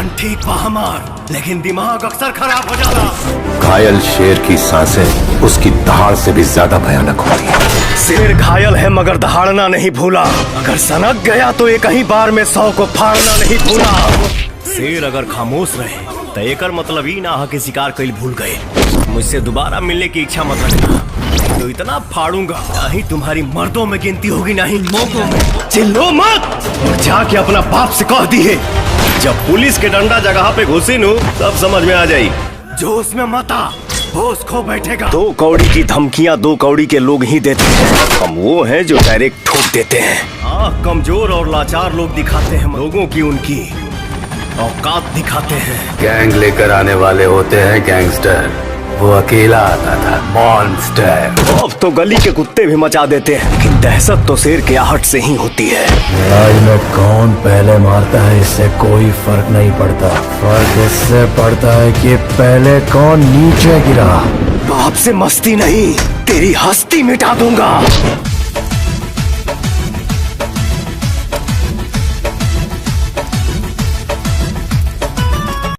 तन ठीक बा हमार, लेकिन दिमाग अक्सर खराब हो जाला। घायल शेर की सांसें उसकी दहाड़ से भी ज्यादा भयानक होती है। शेर घायल है मगर दहाड़ना नहीं भूला। अगर सनक गया तो एक ही बार में 100 को फाड़ना नहीं भूला। शेर अगर खामोश रहे तो एकर मतलब ही ना कि शिकार कईल भूल गए। मुझसे दोबारा मिलने की इच्छा मत रखना, तो इतना फाड़ूंगा नहीं तुम्हारी मर्दों में गिनती होगी नहीं मौकों में। चिल्लो मत और जाके अपना बाप से कह दिए, जब पुलिस के डंडा जगह पे घुसी नू तब समझ में आ जाई। जोश में मत आ, होश खो बैठेगा। 2 कौड़ी की धमकियां 2 कौड़ी के लोग ही देते हैं। हम वो हैं जो डायरेक्ट ठोक देते हैं। कमजोर और लाचार लोग दिखाते हैं लोगों की उनकी औकात दिखाते हैं। गैंग लेकर आने वाले होते हैं गैंगस्टर, वो अकेला आता था मॉन्स्टर। अब तो गली के कुत्ते भी मचा देते हैं, लेकिन दहशत तो शेर के आहट से ही होती है। लड़ाई में कौन पहले मारता है इससे कोई फर्क नहीं पड़ता। फर्क इससे पड़ता है कि पहले कौन नीचे गिरा। बाप से मस्ती नहीं, तेरी हस्ती मिटा दूंगा।